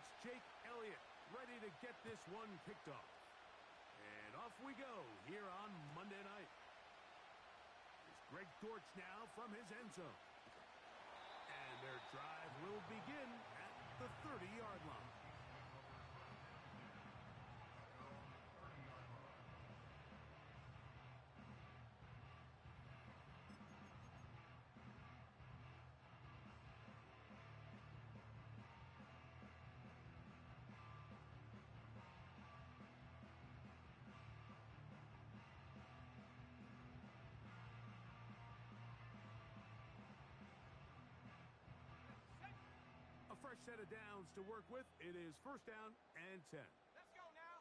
It's Jake Elliott ready to get this one kicked off. And off we go here on Monday night. It's Greg Dortch now from his end zone. And their drive will begin at the 30-yard line. A fresh set of downs to work with. It is first down and 10. Let's go now.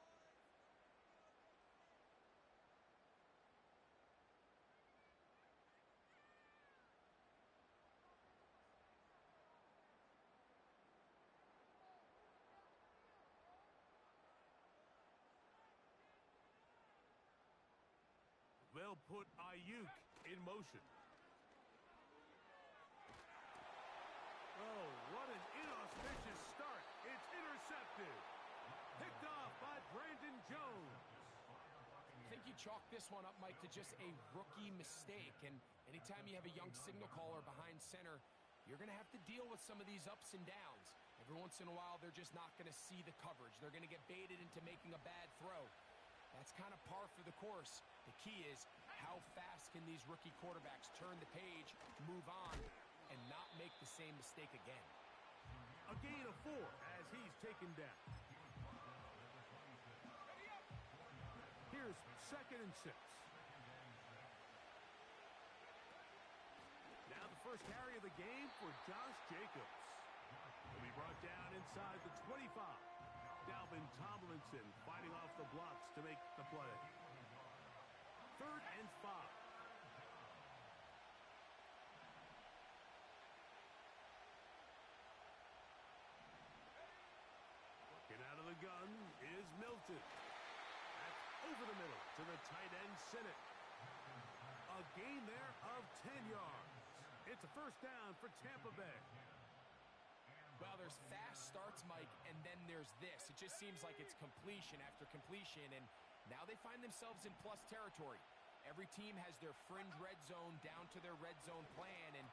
They'll put Ayuk in motion. Oh, what an inauspicious start. It's intercepted. Picked off by Brandon Jones. I think you chalk this one up, Mike, to just a rookie mistake. And anytime you have a young signal caller behind center, you're going to have to deal with some of these ups and downs. Every once in a while, they're just not going to see the coverage. They're going to get baited into making a bad throw. That's kind of par for the course. The key is how fast can these rookie quarterbacks turn the page, move on, and not make the same mistake again. A gain of 4 as he's taken down. Here's 2nd and 6. Now the first carry of the game for Josh Jacobs. He'll be brought down inside the 25. Dalvin Tomlinson fighting off the blocks to make the play. 3rd and 5. Working out of the gun is Milton. That's over the middle to the tight end, Sinnott. A gain there of 10 yards. It's a first down for Tampa Bay. Well, there's fast starts, Mike, and then there's this. It just seems like it's completion after completion, and now they find themselves in plus territory. Every team has their fringe red zone down to their red zone plan, and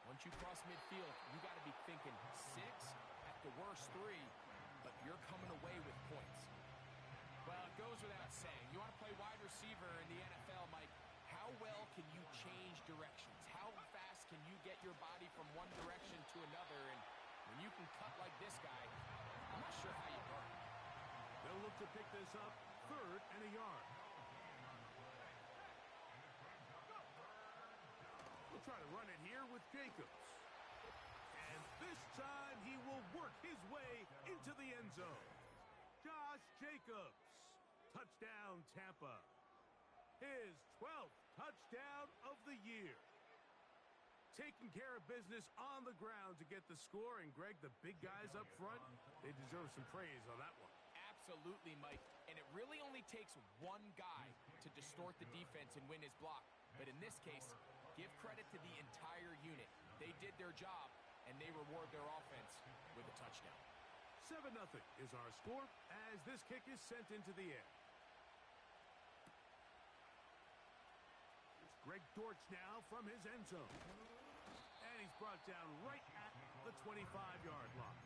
once you cross midfield, you got to be thinking 6, at the worst 3, but you're coming away with points. Well, it goes without saying. You want to play wide receiver in the NFL, Mike. How well can you change directions? How fast can you get your body from one direction to another? And when you can cut like this guy, I'm not sure how you guard him. They'll look to pick this up 3rd and a yard. We'll try to run it here with Jacobs. And this time he will work his way into the end zone. Josh Jacobs. Touchdown, Tampa. His 12th touchdown of the year. Taking care of business on the ground to get the score. And, Greg, the big guys up front, they deserve some praise on that one. Absolutely, Mike. And it really only takes one guy to distort the defense and win his block. But in this case, give credit to the entire unit. They did their job, and they reward their offense with a touchdown. 7-0 is our score as this kick is sent into the air. It's Greg Dortch now from his end zone. And he's brought down right at the 25-yard line.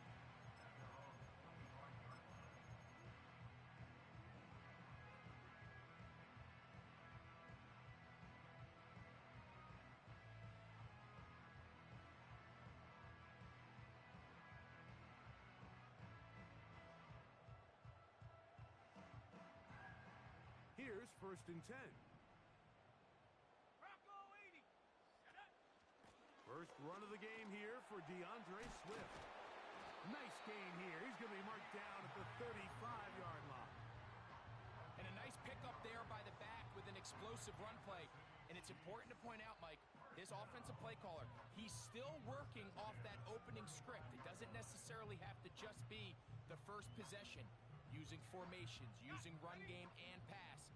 Here's 1st and 10. First run of the game here for DeAndre Swift. Nice gain here. He's going to be marked down at the 35-yard line. And a nice pickup there by the back with an explosive run play. And it's important to point out, Mike, his offensive play caller, he's still working off that opening script. It doesn't necessarily have to just be the first possession. Using formations, using run game and pass.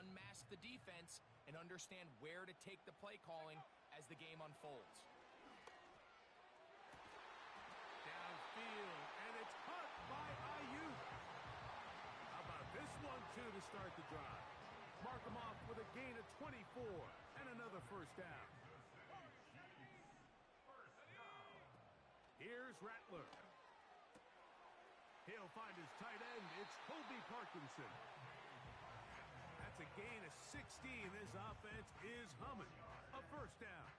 Unmask the defense and understand where to take the play calling as the game unfolds. Downfield, and it's caught by start the drive. Mark them off with a gain of 24 and another first down. Here's Rattler. He'll find his tight end. It's Colby Parkinson. That's a gain of 16. This offense is humming. A first down.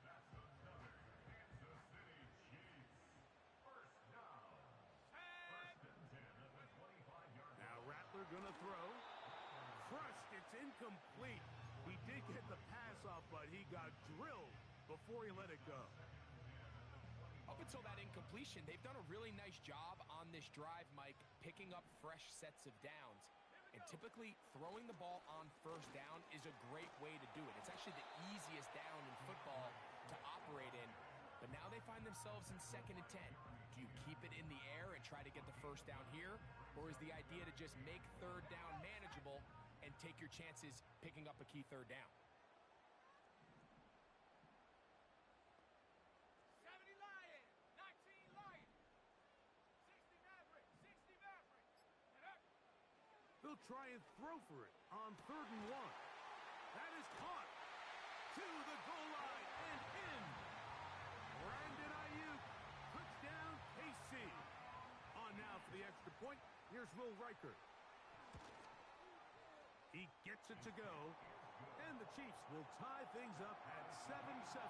Now Rattler gonna throw. Crushed. It's incomplete. He did get the pass off, but he got drilled before he let it go. Up until that incompletion, they've done a really nice job on this drive, Mike, picking up fresh sets of downs. And typically, throwing the ball on first down is a great way to do it. It's actually the easiest down in football to operate in. But now they find themselves in 2nd and 10. Do you keep it in the air and try to get the first down here? Or is the idea to just make 3rd down manageable and take your chances picking up a key 3rd down? They'll try and throw for it on 3rd and 1. That is caught to the goal line and in. Brandon Ayuk, touchdown KC. On now for the extra point. Here's Will Riker. He gets it to go, and the Chiefs will tie things up at 7-7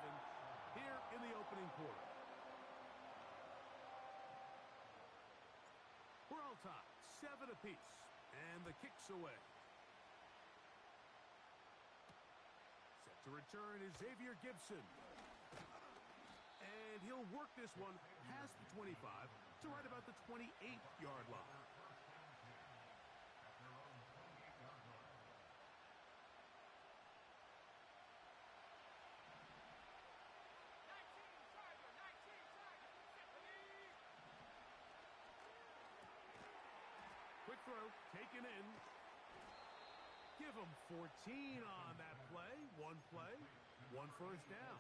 here in the opening quarter. We're all tied, 7 apiece. And the kick's away. Set to return is Xavier Gibson. And he'll work this one past the 25 to right about the 28-yard line. Quick throw, taken in. Give him 14 on that play. One first down.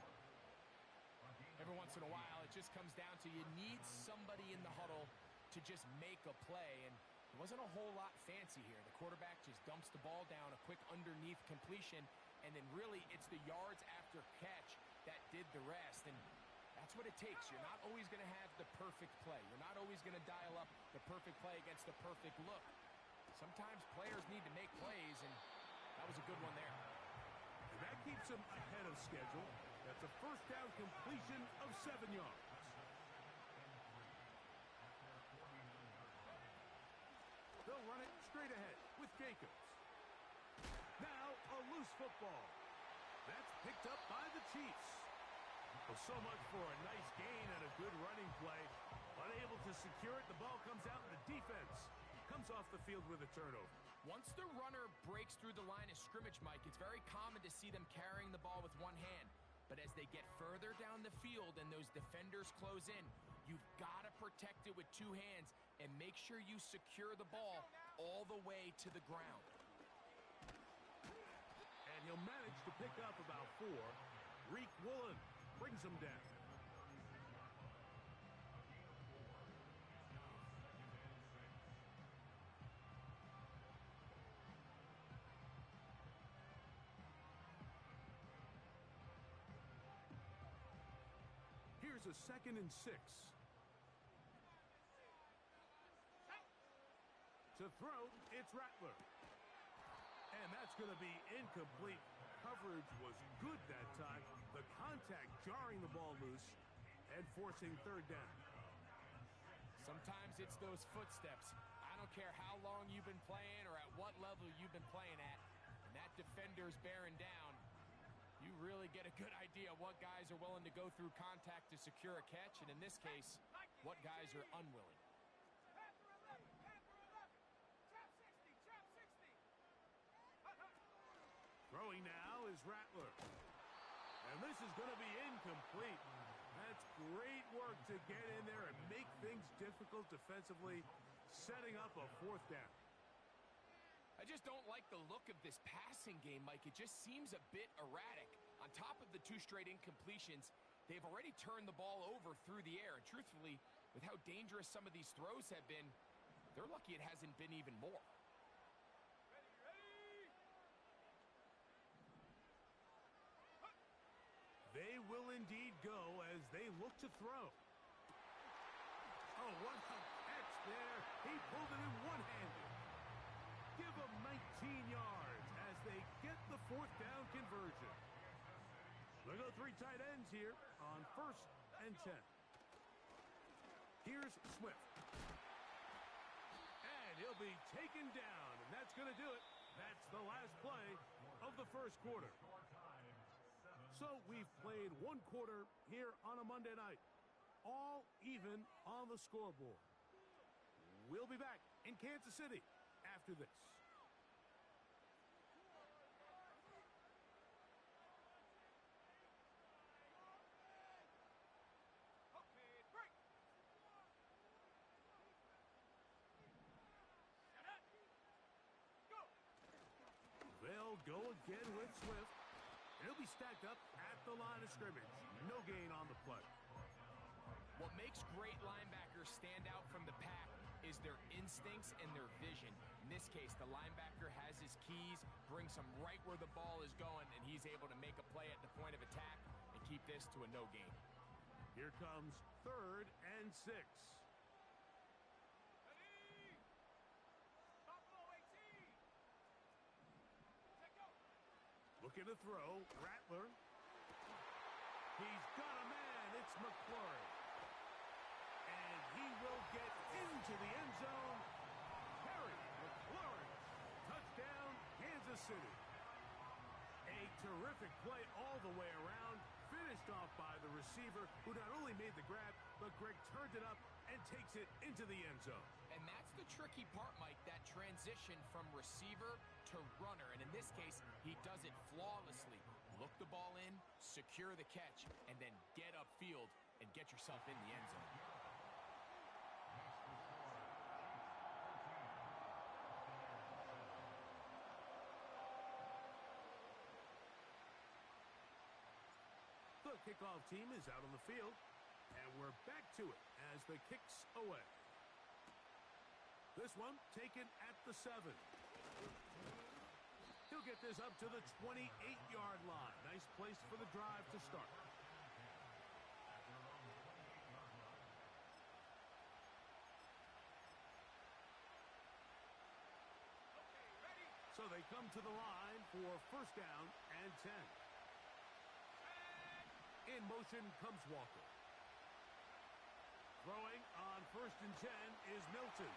Every once in a while, it just comes down to you need somebody in the huddle to just make a play. And it wasn't a whole lot fancy here. The quarterback just dumps the ball down, a quick underneath completion, and then really it's the yards after catch that did the rest. And that's what it takes. You're not always going to have the perfect play. You're not always going to dial up the perfect play against the perfect look. Sometimes players need to make plays, and that was a good one there. And that keeps them ahead of schedule. That's a first down completion of 7 yards. They'll run it straight ahead with Jacobs. Now a loose football. That's picked up by the Chiefs. Well, so much for a nice gain and a good running play. Unable to secure it, the ball comes out and the defense comes off the field with a turnover. Once the runner breaks through the line of scrimmage, Mike, it's very common to see them carrying the ball with one hand. But as they get further down the field and those defenders close in, you've got to protect it with 2 hands and make sure you secure the ball all the way to the ground. And he'll manage to pick up about 4. Reek Woolen brings him down. Here's a 2nd and 6. To throw, it's Rattler. And that's going to be incomplete. Coverage was good that time. The contact jarring the ball loose and forcing 3rd down. Sometimes it's those footsteps. I don't care how long you've been playing or at what level you've been playing at. And that defender's bearing down. You really get a good idea what guys are willing to go through contact to secure a catch. And in this case, what guys are unwilling. Throwing now is Rattler. And this is going to be incomplete. That's great work to get in there and make things difficult defensively, setting up a 4th down. I just don't like the look of this passing game, Mike. It just seems a bit erratic. On top of the 2 straight incompletions, they've already turned the ball over through the air. And truthfully, with how dangerous some of these throws have been, they're lucky it hasn't been even more. They will indeed go as they look to throw. Oh, what a catch there. He pulled it in one-handed. Give them 19 yards as they get the fourth down conversion. They go three tight ends here on 1st and 10. Here's Swift. And he'll be taken down, and that's going to do it. That's the last play of the first quarter. So we've played one quarter here on a Monday night. All even on the scoreboard. We'll be back in Kansas City after this. They'll go again with Swift. He'll be stacked up at the line of scrimmage. No gain on the play. What makes great linebackers stand out from the pack is their instincts and their vision. In this case, the linebacker has his keys, brings him right where the ball is going, and he's able to make a play at the point of attack and keep this to a no gain. Here comes 3rd and 6. Looking to throw, Rattler. He's got a man, it's McClure. And he will get into the end zone. Harry McClure. Touchdown, Kansas City. A terrific play all the way around. Finished off by the receiver, who not only made the grab, but Greg turned it up and takes it into the end zone. And that's the tricky part, Mike, that transition from receiver to runner. And in this case, he does it flawlessly. Look the ball in, secure the catch, and then get upfield and get yourself in the end zone. The kickoff team is out on the field, and we're back to it as the kick's away. This one taken at the 7. He'll get this up to the 28-yard line. Nice place for the drive to start. So they come to the line for 1st down and 10. In motion comes Walker. Throwing on 1st and 10 is Milton.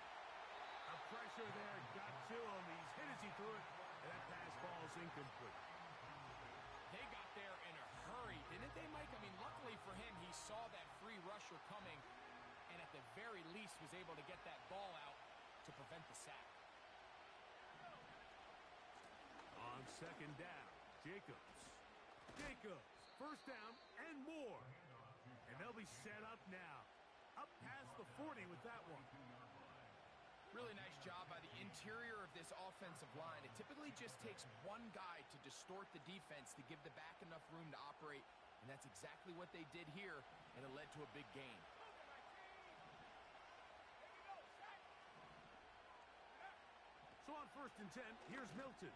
A pressure there got to him. He's hit as he threw it, and that pass falls incomplete. They got there in a hurry, didn't they, Mike? I mean, luckily for him, he saw that free rusher coming, and at the very least was able to get that ball out to prevent the sack. On 2nd down, Jacobs. 1st down and more. And they'll be set up now. Up past the 40 with that one. Really nice job by the interior of this offensive line. It typically just takes one guy to distort the defense to give the back enough room to operate, and that's exactly what they did here, and it led to a big gain. So on 1st and 10, here's Milton.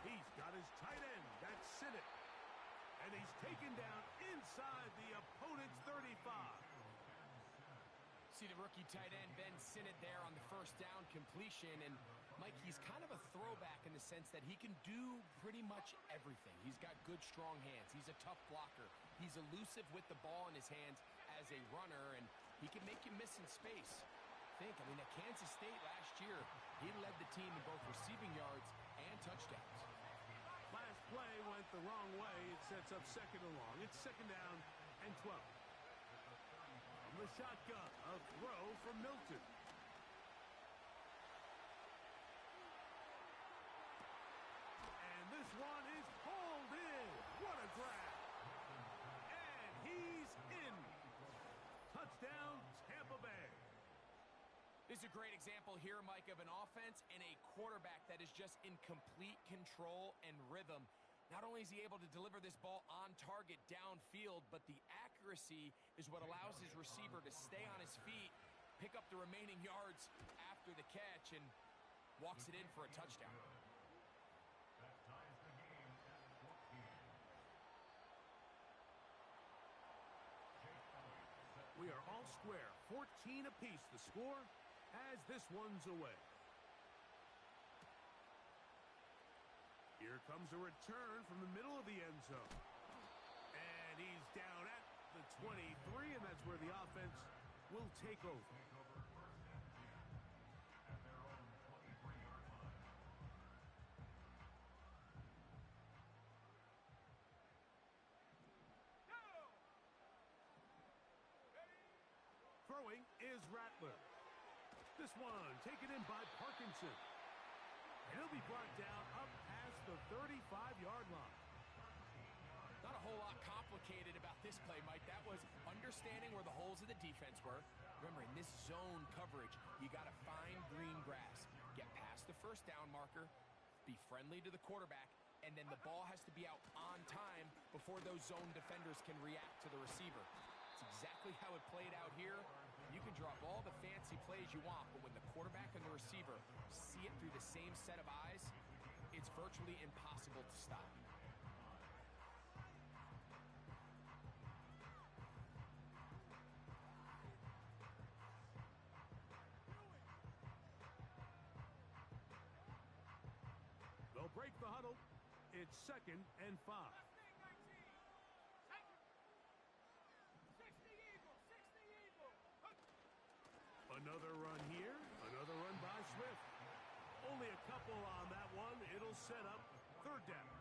He's got his tight end. That's Sinnott. And he's taken down inside the opponent's 35. See the rookie tight end, Ben Sinnott, there on the 1st down completion. And, Mike, he's kind of a throwback in the sense that he can do pretty much everything. He's got good, strong hands. He's a tough blocker. He's elusive with the ball in his hands as a runner, and he can make you miss in space. I mean, at Kansas State last year, he led the team in both receiving yards and touchdowns. Last play went the wrong way. It sets up 2nd and long. It's 2nd down and 12. From the shotgun, a throw from Milton. And this one is pulled in. What a grab. And he's in. Touchdown, Tampa Bay. This is a great example here, Mike, of an offense and a quarterback that is just in complete control and rhythm. Not only is he able to deliver this ball on target downfield, but the accuracy is what allows his receiver to stay on his feet, pick up the remaining yards after the catch, and walks it in for a touchdown. square. 14 apiece the score as this one's away. Here comes a return from the middle of the end zone. And he's down at the 23, and that's where the offense will take over. Throwing is Rattler. This one taken in by Parkinson. And he'll be brought down up past the 35-yard line. Not a whole lot complicated about this play, Mike. That was understanding where the holes of the defense were. Remember, in this zone coverage, you got to find green grass. Get past the first down marker, be friendly to the quarterback, and then the ball has to be out on time before those zone defenders can react to the receiver. It's exactly how it played out here. You can draw up all the fancy plays you want, but when the quarterback and the receiver see it through the same set of eyes, it's virtually impossible to stop. They'll break the huddle. It's 2nd and 5. Another run here, another run by Swift. Only a couple on that one. It'll set up 3rd down.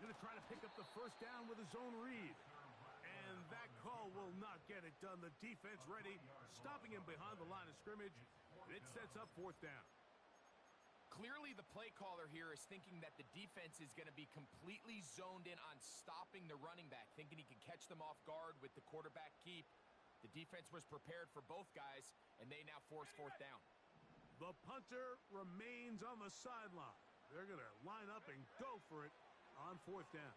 Going to try to pick up the 1st down with his own read. And that call will not get it done. The defense ready, stopping him behind the line of scrimmage. And it sets up 4th down. Clearly, the play caller here is thinking that the defense is going to be completely zoned in on stopping the running back, thinking he can catch them off guard with the quarterback keep. The defense was prepared for both guys, and they now force 4th down. The punter remains on the sideline. They're going to line up and go for it on 4th down.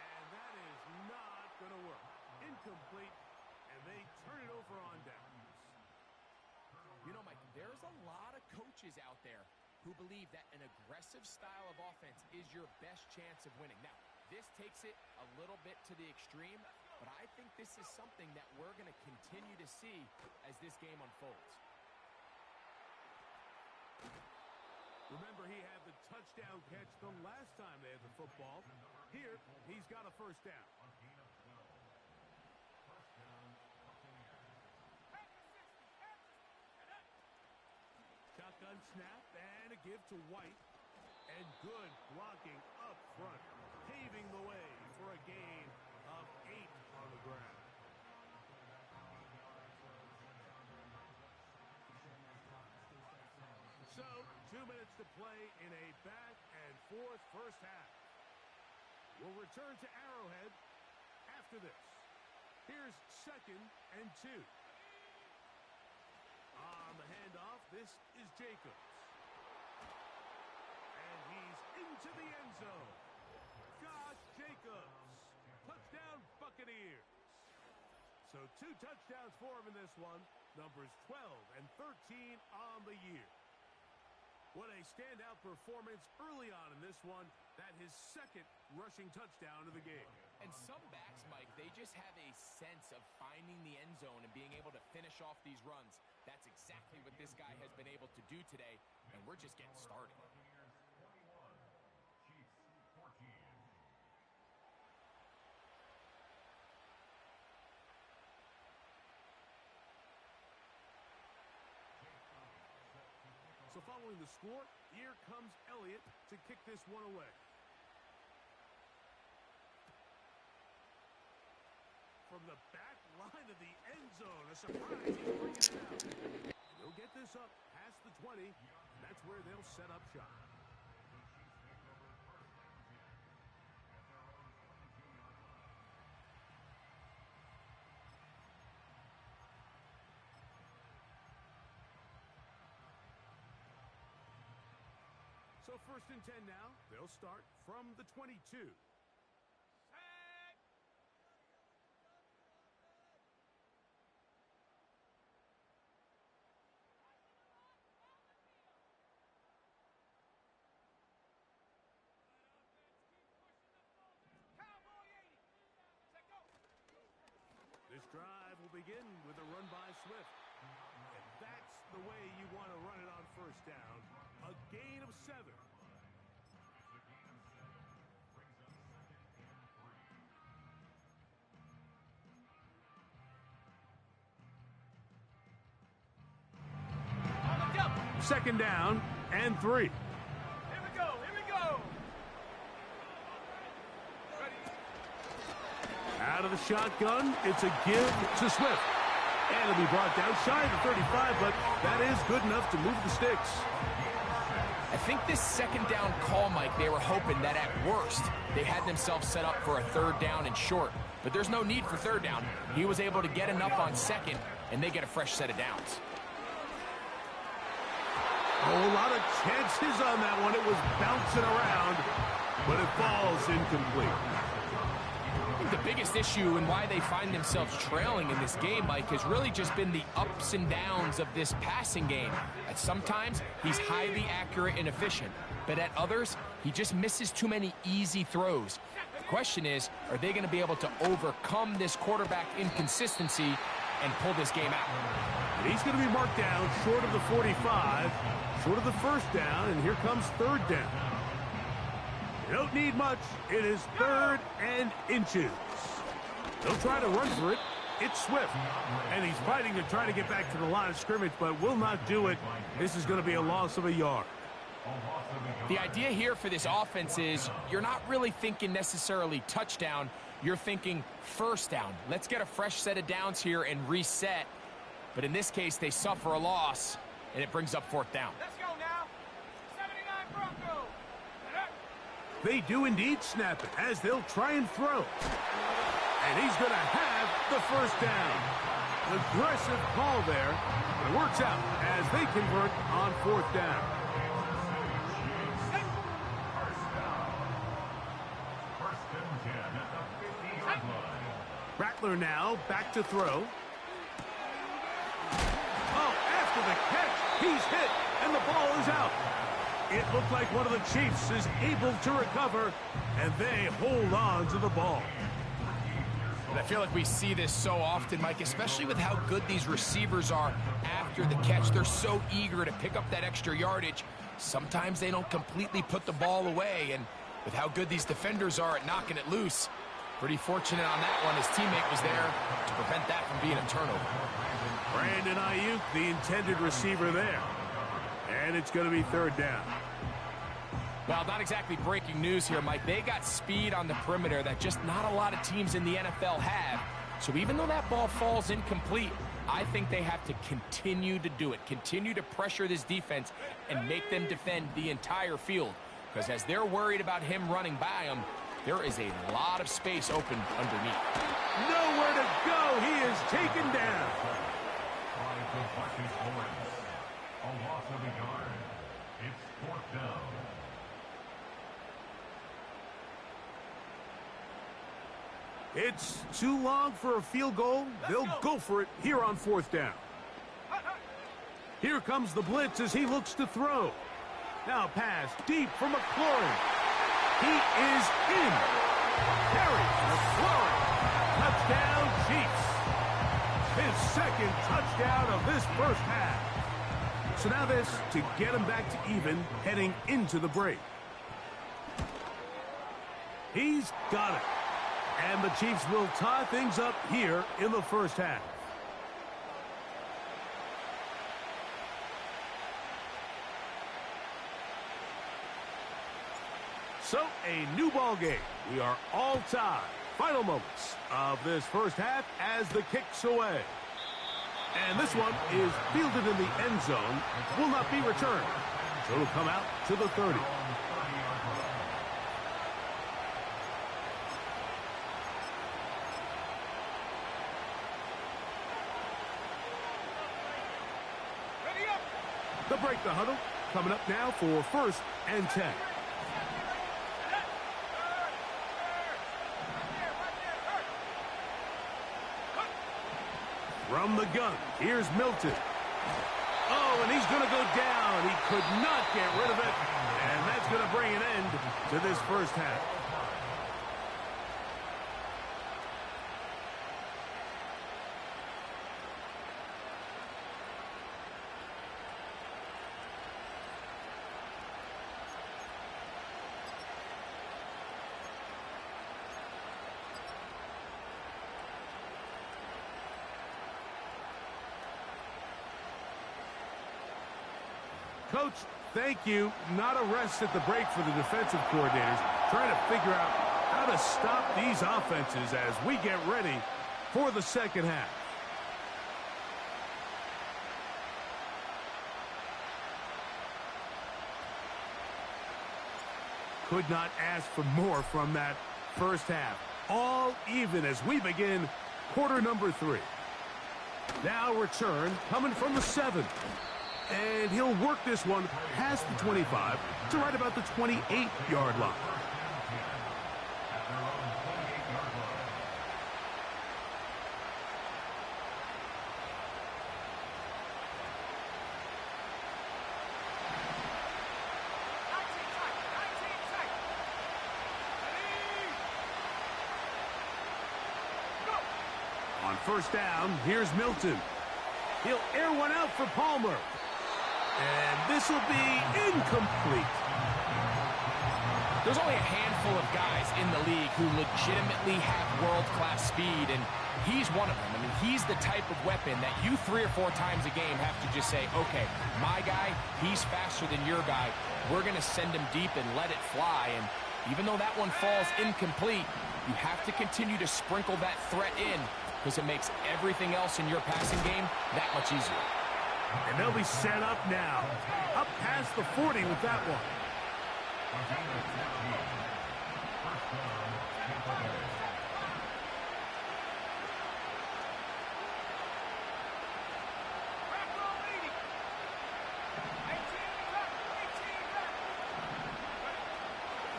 And that is not going to work. Incomplete, and they turn it over on downs. You know, Mike, there's a lot of coaches out there who believe that an aggressive style of offense is your best chance of winning. Now, this takes it a little bit to the extreme, but I think this is something that we're going to continue to see as this game unfolds. Remember, he had the touchdown catch the last time they had the football. Here, he's got a 1st down. Shotgun snap and a give to White. And good blocking up front, paving the way for a gain of 8 on the ground. So, 2 minutes to play in a back-and-forth first half. We'll return to Arrowhead after this. Here's 2nd and 2. On the handoff, this is Jacobs. And he's into the end zone. Josh Jacobs. Touchdown, Buccaneers. So 2 touchdowns for him in this one. Numbers 12 and 13 on the year. What a standout performance early on in this one. That his 2nd rushing touchdown of the game. And some backs, Mike, they just have a sense of finding the end zone and being able to finish off these runs. That's exactly what this guy has been able to do today, and we're just getting started. So following the score, here comes Elliott to kick this one away. From the back line of the end zone, a surprise, he's bringing it out. They'll get this up past the 20, and that's where they'll set up shop. So 1st and 10 now. They'll start from the 22. This drive will begin with a run by Swift. And that's the way you want to run it on 1st down. A gain of 7. Second down and 3. Here we go. Out of the shotgun, it's a give to Swift. And it'll be brought down shy of the 35, but that is good enough to move the sticks. I think this 2nd down call, Mike, they were hoping that at worst, they had themselves set up for a 3rd down and short. But there's no need for 3rd down. He was able to get enough on 2nd, and they get a fresh set of downs. Oh, a lot of chances on that one. It was bouncing around, but it falls incomplete. I think the biggest issue and why they find themselves trailing in this game, Mike, has really just been the ups and downs of this passing game. At sometimes, he's highly accurate and efficient, but at others, he just misses too many easy throws. The question is, are they going to be able to overcome this quarterback inconsistency and pull this game out? And he's going to be marked down short of the 45, short of the 1st down, and here comes 3rd down. You don't need much. It is 3rd and inches. They'll try to run for it. It's Swift. And he's fighting to try to get back to the line of scrimmage, but will not do it. This is going to be a loss of a yard. The idea here for this offense is you're not really thinking necessarily touchdown. You're thinking 1st down. Let's get a fresh set of downs here and reset. But in this case, they suffer a loss, and it brings up 4th down. Let's go now. 79 Broncos. They do indeed snap it as they'll try and throw. And he's going to have the 1st down. An aggressive call there. It works out as they convert on 4th down. Rattler now back to throw. Oh, after the catch, he's hit, and the ball is out. It looked like one of the Chiefs is able to recover, and they hold on to the ball. And I feel like we see this so often, Mike, especially with how good these receivers are after the catch. They're so eager to pick up that extra yardage. Sometimes they don't completely put the ball away, and with how good these defenders are at knocking it loose, pretty fortunate on that one. His teammate was there to prevent that from being a turnover. Brandon Ayuk, the intended receiver there. And it's going to be 3rd down. Well, not exactly breaking news here, Mike. They got speed on the perimeter that just not a lot of teams in the NFL have. So even though that ball falls incomplete, I think they have to continue to do it. Continue to pressure this defense and make them defend the entire field. Because as they're worried about him running by them, there is a lot of space open underneath. Nowhere to go. He is taken down. A loss of a yard. It's 4th down. It's too long for a field goal. They'll go for it here on 4th down. Here comes the blitz as he looks to throw. Now pass deep for McLaurin. He is in. Carries McLaurin. Touchdown, Chiefs. His 2nd touchdown of this 1st half. So now this to get him back to even heading into the break. He's got it. And the Chiefs will tie things up here in the 1st half. So, a new ball game. We are all tied. Final moments of this 1st half as the kick's away. And this one is fielded in the end zone. Will not be returned. So it'll come out to the 30. To break the huddle, Coming up now for 1st and 10. From the gun, here's Milton. Oh, and he's going to go down. He could not get rid of it. And that's going to bring an end to this first half. Coach, thank you. Not a rest at the break for the defensive coordinators, trying to figure out how to stop these offenses as we get ready for the second half. Could not ask for more from that first half. All even as we begin quarter number 3. Now return coming from the 7. And he'll work this one past the 25 to right about the 28-yard line. On first down, here's Milton. He'll air one out for Palmer. And this will be incomplete. There's only a handful of guys in the league who legitimately have world-class speed, and he's one of them. I mean, he's the type of weapon that you 3 or 4 times a game have to just say, okay, my guy, he's faster than your guy. We're going to send him deep and let it fly. And even though that one falls incomplete, you have to continue to sprinkle that threat in because it makes everything else in your passing game that much easier. And they'll be set up now. Up past the 40 with that one.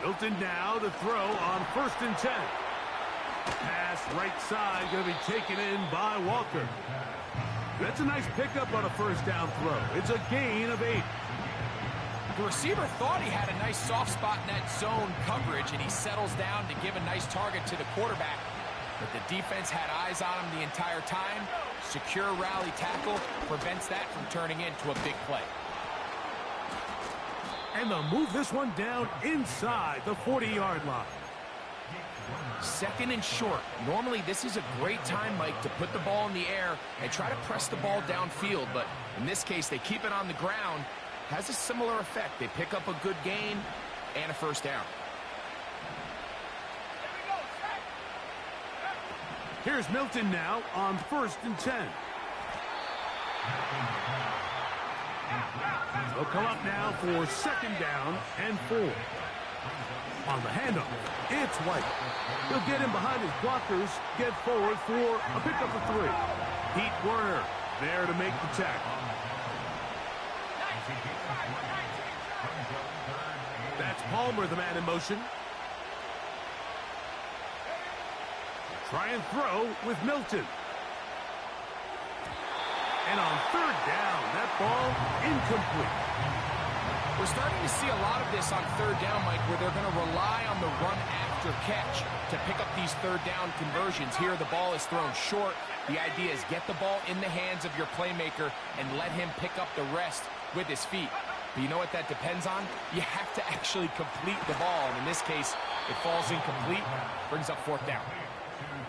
Milton now to throw on 1st and 10. Pass right side going to be taken in by Walker. That's a nice pickup on a first down throw. It's a gain of 8. The receiver thought he had a nice soft spot in that zone coverage, and he settles down to give a nice target to the quarterback. But the defense had eyes on him the entire time. Secure rally tackle prevents that from turning into a big play. And they'll move this one down inside the 40-yard line. 2nd and short. Normally, this is a great time, Mike, to put the ball in the air and try to press the ball downfield. But in this case, they keep it on the ground. Has a similar effect. They pick up a good gain and a first down. Here's Milton now on 1st and 10. They'll come up now for 2nd down and 4. On the handoff, it's White. He'll get in behind his blockers, get forward for a pickup of 3. Pete Werner there to make the tackle. That's Palmer, the man in motion. Try and throw with Milton. And on 3rd down, that ball incomplete. We're starting to see a lot of this on 3rd down, Mike, where they're going to rely on the run after catch to pick up these 3rd down conversions. Here, the ball is thrown short. The idea is get the ball in the hands of your playmaker and let him pick up the rest with his feet. But you know what that depends on? You have to actually complete the ball. And in this case, it falls incomplete, brings up 4th down.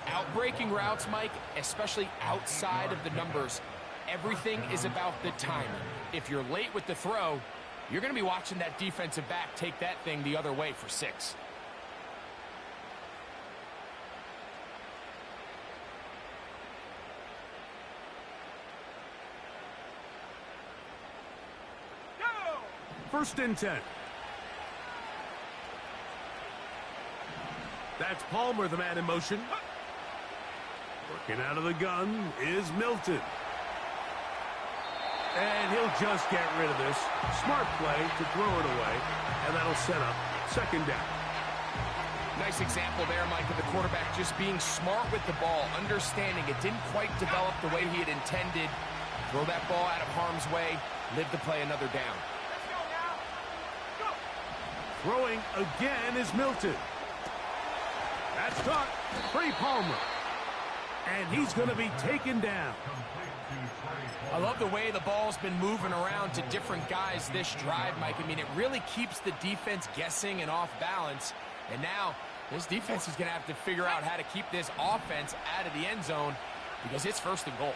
Outbreaking routes, Mike, especially outside of the numbers, everything is about the timing. If you're late with the throw, you're going to be watching that defensive back take that thing the other way for 6. Go! 1st and 10. That's Palmer, the man in motion. Working out of the gun is Milton. And he'll just get rid of this. Smart play to throw it away, and that'll set up second down. Nice example there, Mike, of the quarterback just being smart with the ball, understanding it didn't quite develop the way he had intended. Throw that ball out of harm's way, live to play another down. Throwing again is Milton. That's caught. Trey Palmer. And he's going to be taken down. I love the way the ball's been moving around to different guys this drive, Mike. I mean, it really keeps the defense guessing and off balance. And now this defense is going to have to figure out how to keep this offense out of the end zone because it's first and goal.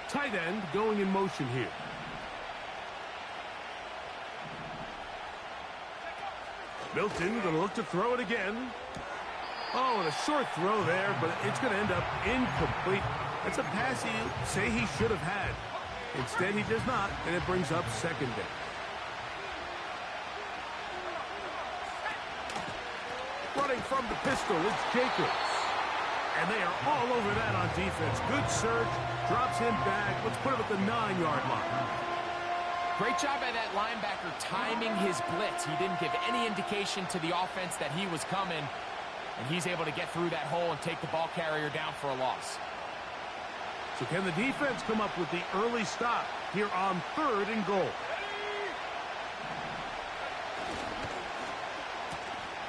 Tight end going in motion here. Milton going to look to throw it again. Oh, and a short throw there, but it's going to end up incomplete. That's a pass he say he should have had. Instead, he does not, and it brings up second down. Running from the pistol, it's Jacobs. And they are all over that on defense. Good search, drops him back. Let's put him at the 9-yard line. Great job by that linebacker timing his blitz. He didn't give any indication to the offense that he was coming, and he's able to get through that hole and take the ball carrier down for a loss. So can the defense come up with the early stop here on 3rd and goal?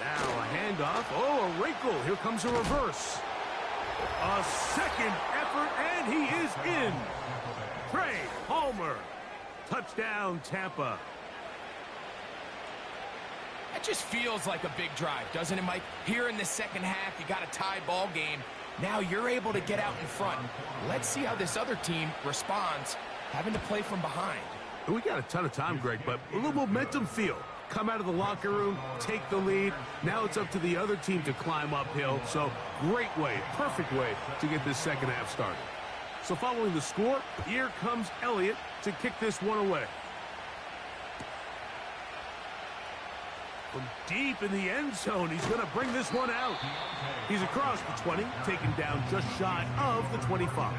Now a handoff. Oh, a wrinkle. Here comes a reverse. A second effort, and he is in. Trey Palmer. Touchdown, Tampa. That just feels like a big drive, doesn't it, Mike? Here in the second half, you got a tie ball game. Now you're able to get out in front. Let's see how this other team responds, having to play from behind. We got a ton of time, Greg, but a little momentum feel. Come out of the locker room, take the lead. Now it's up to the other team to climb uphill. So great way, perfect way to get this second half started. So following the score, here comes Elliott to kick this one away. From deep in the end zone, he's going to bring this one out. He's across the 20, taken down just shy of the 25.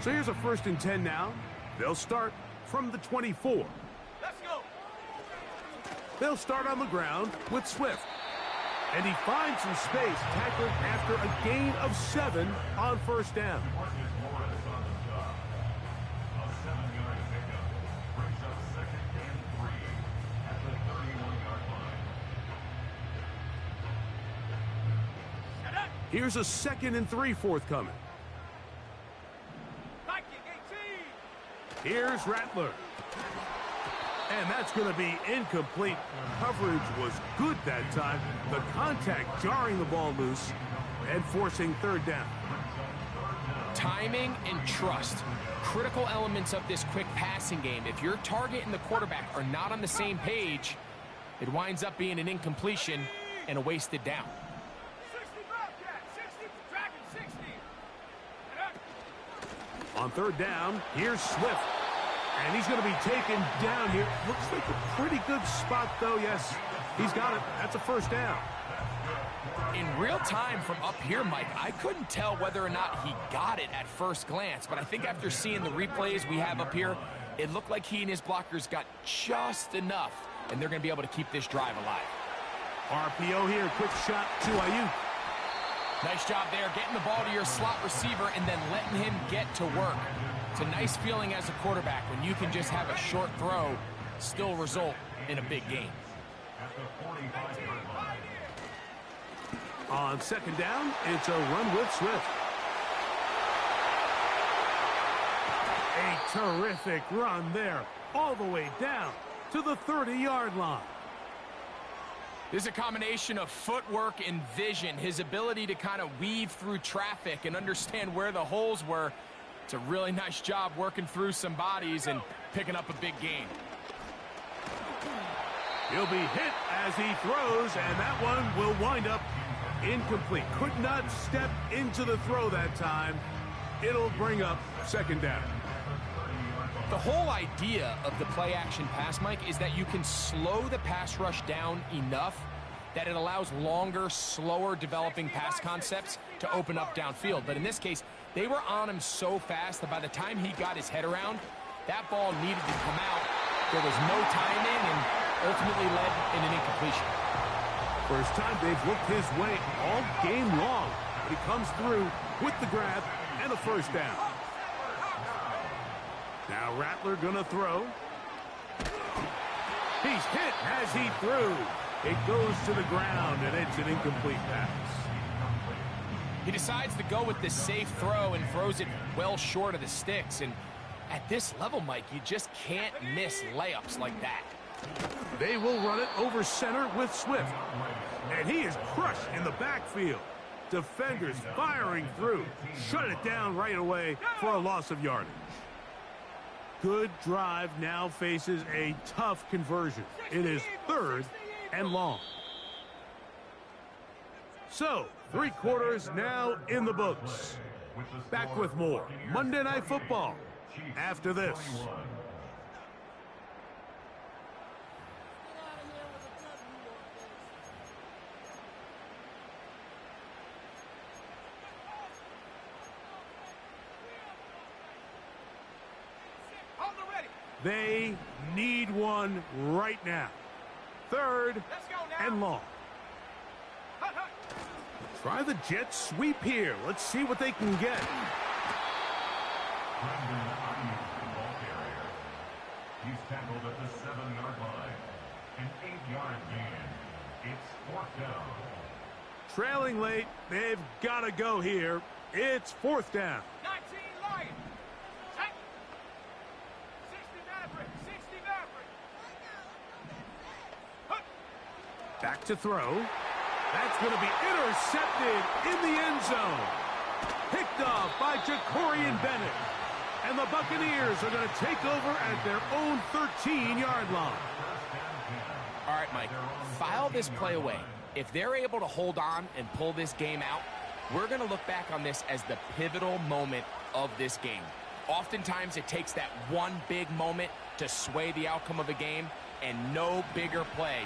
So here's a 1st and 10 now. They'll start from the 24. Let's go. They'll start on the ground with Swift. And he finds some space, tackled after a gain of 7 on 1st down. Here's a 2nd and 3 forthcoming. Here's Rattler. And that's going to be incomplete. Coverage was good that time. The contact jarring the ball loose and forcing 3rd down. Timing and trust. Critical elements of this quick passing game. If your target and the quarterback are not on the same page, it winds up being an incompletion and a wasted down. 60. On 3rd down, here's Swift. And he's going to be taken down here. Looks like a pretty good spot, though. Yes, he's got it. That's a 1st down. In real time from up here, Mike, I couldn't tell whether or not he got it at first glance. But I think after seeing the replays we have up here, it looked like he and his blockers got just enough. And they're going to be able to keep this drive alive. RPO here. Quick shot to Ayuk. Nice job there, getting the ball to your slot receiver and then letting him get to work. It's a nice feeling as a quarterback when you can just have a short throw, still result in a big game. On 2nd down, it's a run with Swift. A terrific run there, all the way down to the 30-yard line. This is a combination of footwork and vision, his ability to kind of weave through traffic and understand where the holes were. It's a really nice job working through some bodies and picking up a big gain. He'll be hit as he throws, and that one will wind up incomplete. Could not step into the throw that time. It'll bring up 2nd down. The whole idea of the play-action pass, Mike, is that you can slow the pass rush down enough that it allows longer, slower developing pass concepts to open up downfield. But in this case, they were on him so fast that by the time he got his head around, that ball needed to come out. There was no timing and ultimately led in an incompletion. First time they've looked his way all game long. But he comes through with the grab and a first down. Now Rattler gonna throw. He's hit as he threw. It goes to the ground, and it's an incomplete pass. He decides to go with the safe throw and throws it well short of the sticks. And at this level, Mike, you just can't miss layups like that. They will run it over center with Swift. And he is crushed in the backfield. Defenders firing through. Shut it down right away for a loss of yardage. Good drive now faces a tough conversion. It is 3rd and long. So, 3 quarters now in the books. Back with more Monday Night Football after this. They need one right now. 3rd and long. Try the jet sweep here. Let's see what they can get. He's tackled at the 7-yard line. An 8-yard gain. It's 4th down. Trailing late. They've got to go here. It's 4th down. 19 Lions. 60 Maverick. 60 Maverick. Back to throw. That's going to be intercepted in the end zone. Picked off by Jacorian Bennett. And the Buccaneers are going to take over at their own 13-yard line. All right, Mike, file this play away. If they're able to hold on and pull this game out, we're going to look back on this as the pivotal moment of this game. Oftentimes, it takes that one big moment to sway the outcome of a game, and no bigger play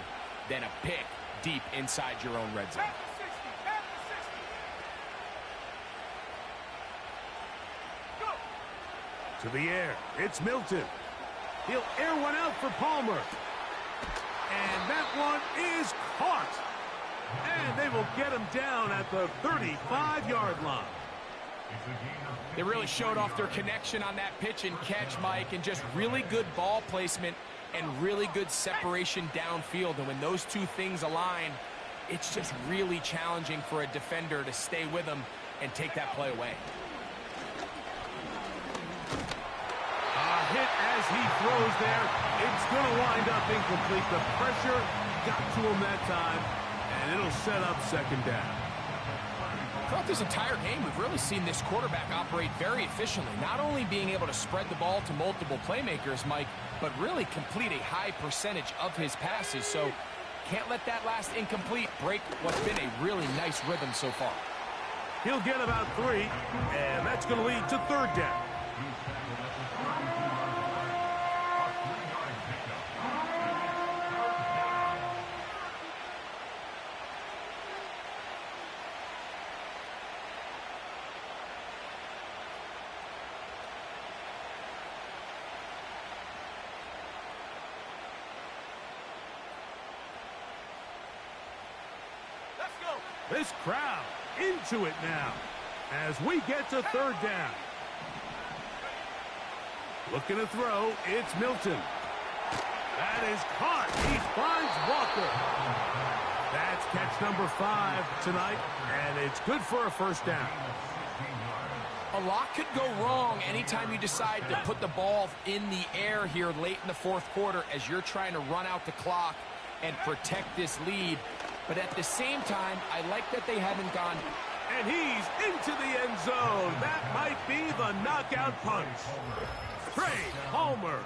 than a pick deep inside your own red zone. To the air. It's Milton. He'll air one out for Palmer. And that one is caught. And they will get him down at the 35-yard line. They really showed off their connection on that pitch and catch, Mike, and just really good ball placement and really good separation downfield. And when those two things align, it's just really challenging for a defender to stay with them and take that play away. Hit as he throws there. It's going to wind up incomplete. The pressure got to him that time, and it'll set up 2nd down. Throughout this entire game, we've really seen this quarterback operate very efficiently, not only being able to spread the ball to multiple playmakers, Mike, but really complete a high percentage of his passes. So can't let that last incomplete break what's been a really nice rhythm so far. He'll get about 3, and that's going to lead to 3rd down. This crowd into it now as we get to 3rd down. Looking to throw, it's Milton. That is caught. He finds Walker. That's catch number 5 tonight, and it's good for a 1st down. A lot could go wrong anytime you decide to put the ball in the air here late in the 4th quarter as you're trying to run out the clock and protect this lead. But at the same time, I like that they haven't gone. And he's into the end zone. That might be the knockout punch. Trey Palmer.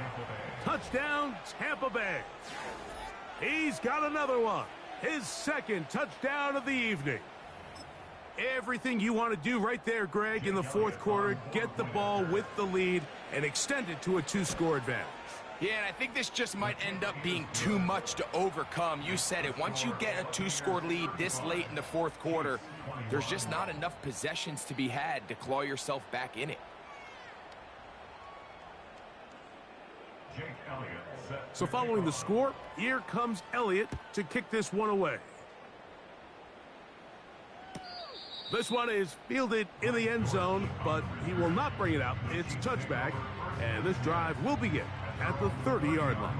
Touchdown, Tampa Bay. He's got another one. His 2nd touchdown of the evening. Everything you want to do right there, Greg, in the fourth quarter. Get the ball with the lead and extend it to a 2-score advantage. Yeah, and I think this just might end up being too much to overcome. You said it. Once you get a 2-score lead this late in the fourth quarter, there's just not enough possessions to be had to claw yourself back in it. So following the score, here comes Elliott to kick this one away. This one is fielded in the end zone, but he will not bring it out. It's touchback, and this drive will begin at the 30-yard line.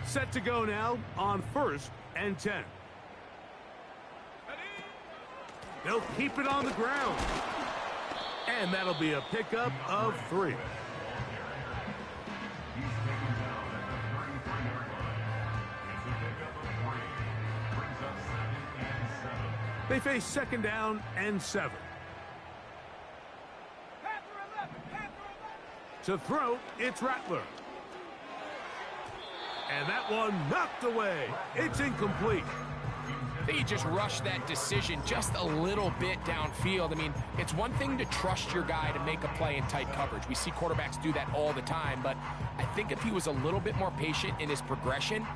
Set to go now on 1st and 10. They'll keep it on the ground. And that'll be a pickup of 3. They face 2nd down and 7. To throw, it's Rattler. And that one knocked away. It's incomplete. I think he just rushed that decision just a little bit downfield. I mean, it's one thing to trust your guy to make a play in tight coverage. We see quarterbacks do that all the time, but I think if he was a little bit more patient in his progression,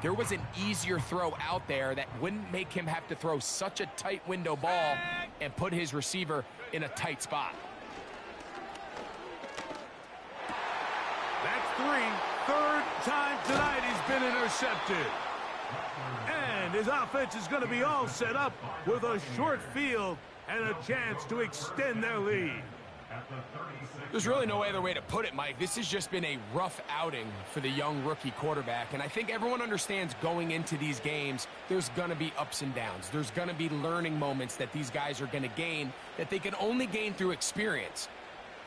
there was an easier throw out there that wouldn't make him have to throw such a tight window ball and put his receiver in a tight spot. That's 3. 3rd time tonight he's been intercepted. And his offense is going to be all set up with a short field and a chance to extend their lead. There's really no other way to put it, Mike. This has just been a rough outing for the young rookie quarterback, and I think everyone understands going into these games, there's going to be ups and downs. There's going to be learning moments that these guys are going to gain that they can only gain through experience.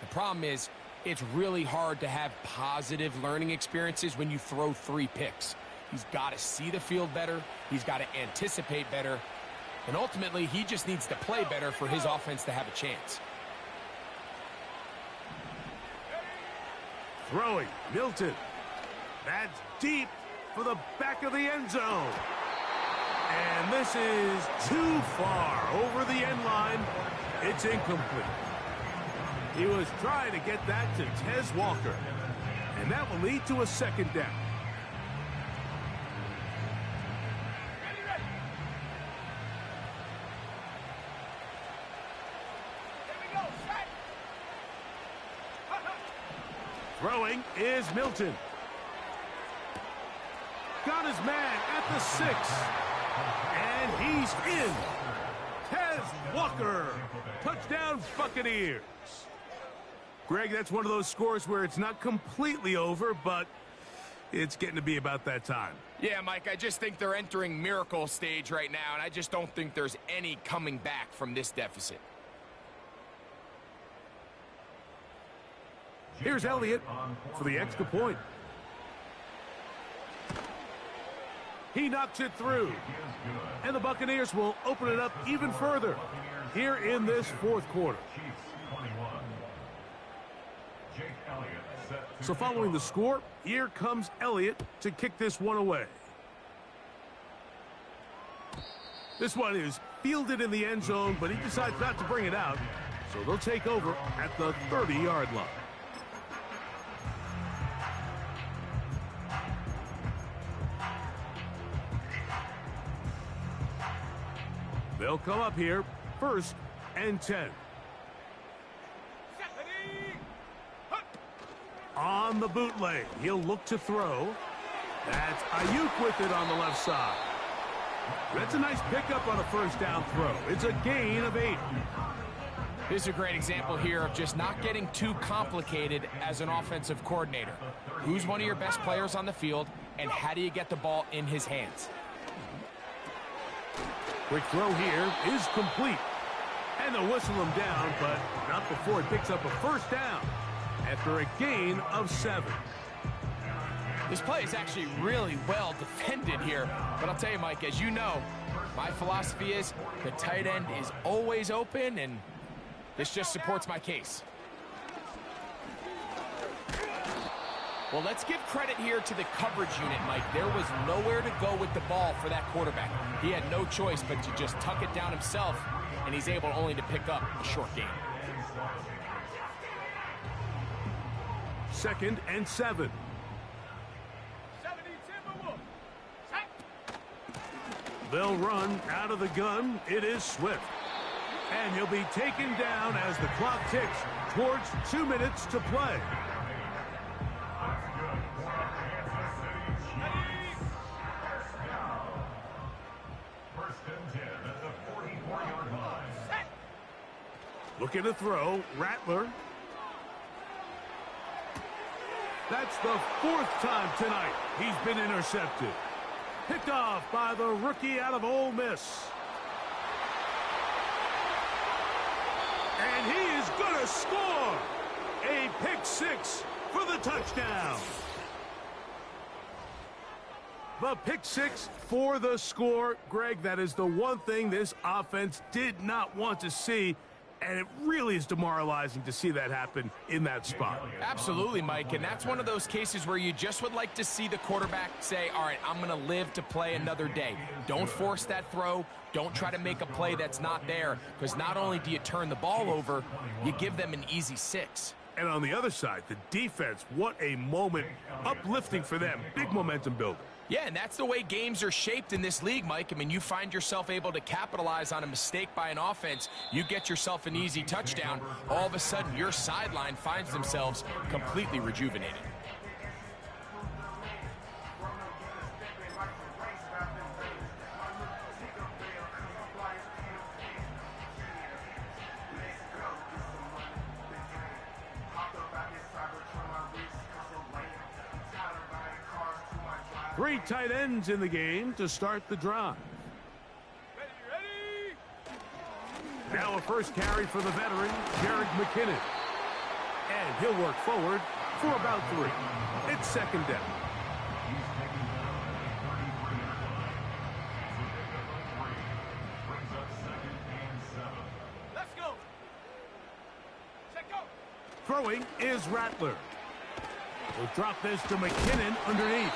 The problem is, it's really hard to have positive learning experiences when you throw 3 picks. He's got to see the field better. He's got to anticipate better. And ultimately, he just needs to play better for his offense to have a chance. Throwing, Milton. That's deep for the back of the end zone. And this is too far over the end line. It's incomplete. He was trying to get that to Tez Walker. And that will lead to a 2nd down. Throwing is Milton. Got his man at the 6. And he's in. Tez Walker. Touchdown Buccaneers. Greg, that's one of those scores where it's not completely over, but it's getting to be about that time. Yeah, Mike, I just think they're entering miracle stage right now, and I just don't think there's any coming back from this deficit. Here's Elliott for the extra point. He knocks it through. And the Buccaneers will open it up even further here in this fourth quarter. So following the score, here comes Elliott to kick this one away. This one is fielded in the end zone, but he decides not to bring it out. So they'll take over at the 30-yard line. They'll come up here, 1st and 10. On the bootleg, he'll look to throw. That's Ayuk with it on the left side. That's a nice pickup on a 1st down throw. It's a gain of 8. This is a great example here of just not getting too complicated as an offensive coordinator. Who's one of your best players on the field, and how do you get the ball in his hands? Quick throw here is complete. And they'll whistle him down, but not before it picks up a 1st down after a gain of 7. This play is actually really well defended here. But I'll tell you, Mike, as you know, my philosophy is the tight end is always open, and this just supports my case. Well, let's give credit here to the coverage unit, Mike. There was nowhere to go with the ball for that quarterback. He had no choice but to just tuck it down himself, and he's able only to pick up a short gain. 2nd and 7. 70 Timberwolves. Set. They'll run out of the gun. It is Swift. And he'll be taken down as the clock ticks towards 2 minutes to play. Looking to throw, Rattler. That's the 4th time tonight he's been intercepted. Picked off by the rookie out of Ole Miss. And he is going to score. A pick 6 for the touchdown. The pick 6 for the score. Greg, that is the one thing this offense did not want to see. And it really is demoralizing to see that happen in that spot. Absolutely, Mike, and that's one of those cases where you just would like to see the quarterback say, all right, I'm going to live to play another day. Don't force that throw. Don't try to make a play that's not there, because not only do you turn the ball over, you give them an easy 6. And on the other side, the defense, what a moment. Uplifting for them. Big momentum builder. Yeah, and that's the way games are shaped in this league, Mike. I mean, you find yourself able to capitalize on a mistake by an offense. You get yourself an easy touchdown. All of a sudden, your sideline finds themselves completely rejuvenated. Three tight ends in the game to start the drive. Ready. Now a first carry for the veteran, Jared McKinnon. And he'll work forward for about 3. It's 2nd down. Let's go. Set go. Throwing is Rattler. We'll drop this to McKinnon underneath.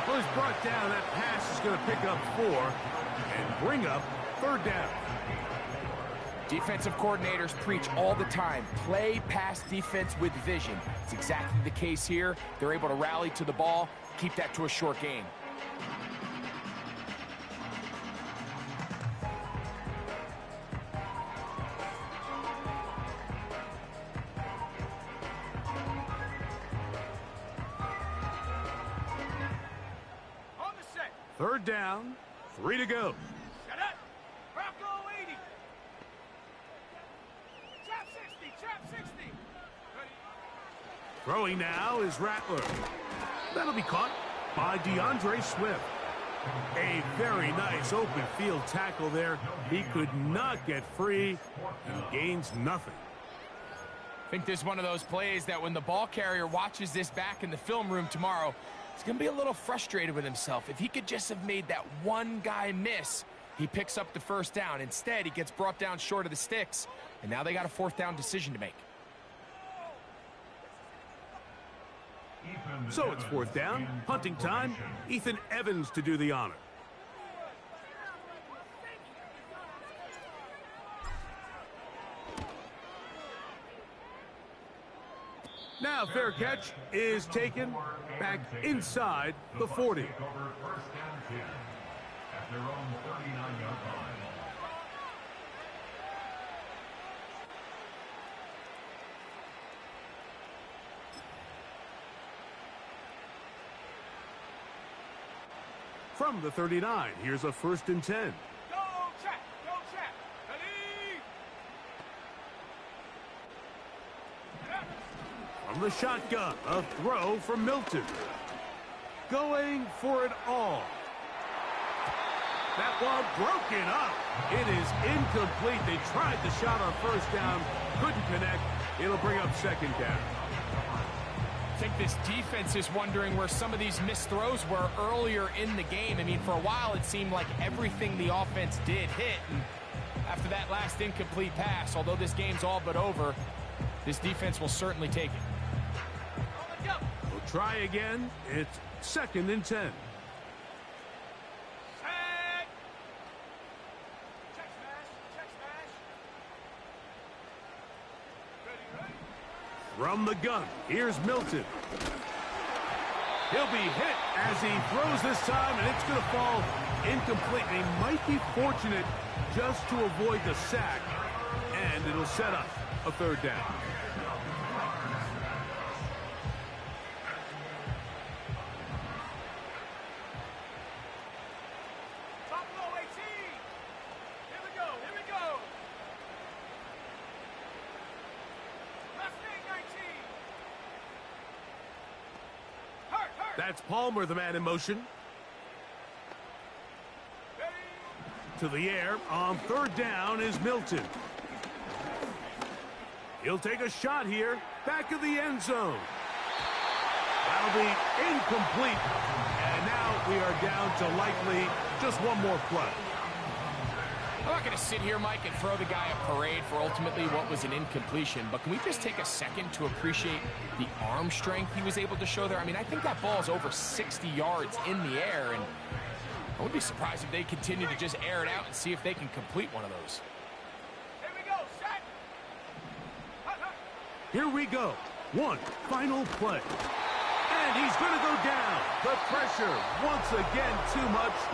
Well, he's brought down. That pass is going to pick up 4 and bring up 3rd down. Defensive coordinators preach all the time, play pass defense with vision. It's exactly the case here. They're able to rally to the ball, keep that to a short gain. On the set. 3rd down, 3 to go. Set up. Bronco 80. Trap 60. Trap 60. Ready. Throwing now is Rattler. That'll be caught by DeAndre Swift. A very nice open field tackle there. He could not get free and gains nothing. I think this is one of those plays that when the ball carrier watches this back in the film room tomorrow, he's going to be a little frustrated with himself. If he could just have made that one guy miss, he picks up the 1st down. Instead, he gets brought down short of the sticks, and now they got a 4th down decision to make. So it's 4th down, punting time. Ethan Evans to do the honor. Now fair catch is taken back inside the 40. At their own 39-yard line. From the 39, here's a 1st and 10. Go check. Go check. Ready. From the shotgun, a throw from Milton. Going for it all. That one broken up. It is incomplete. They tried the shot on 1st down, couldn't connect. It'll bring up 2nd down. I think this defense is wondering where some of these missed throws were earlier in the game. I mean, for a while, it seemed like everything the offense did hit. And after that last incomplete pass, although this game's all but over, this defense will certainly take it. We'll Try again. It's 2nd and 10. Set. Check smash. Check smash. Ready. From the gun, here's Milton. He'll be hit as he throws this time, and it's going to fall incomplete. They might be fortunate just to avoid the sack, and it'll set up a 3rd down. Top low 18. Here we go. Left wing 19. Hurt. That's Palmer, the man in motion. Ready. To the air on 3rd down is Milton. He'll take a shot here. Back of the end zone. That'll be incomplete. And now we are down to likely just one more play. I'm not going to sit here, Mike, and throw the guy a parade for ultimately what was an incompletion, but can we just take a second to appreciate the arm strength he was able to show there? I mean, I think that ball is over 60 yards in the air, and I would be surprised if they continue to just air it out and see if they can complete one of those. Here we go. Set. Here we go. One final play. And he's going to go down. The pressure, once again, too much.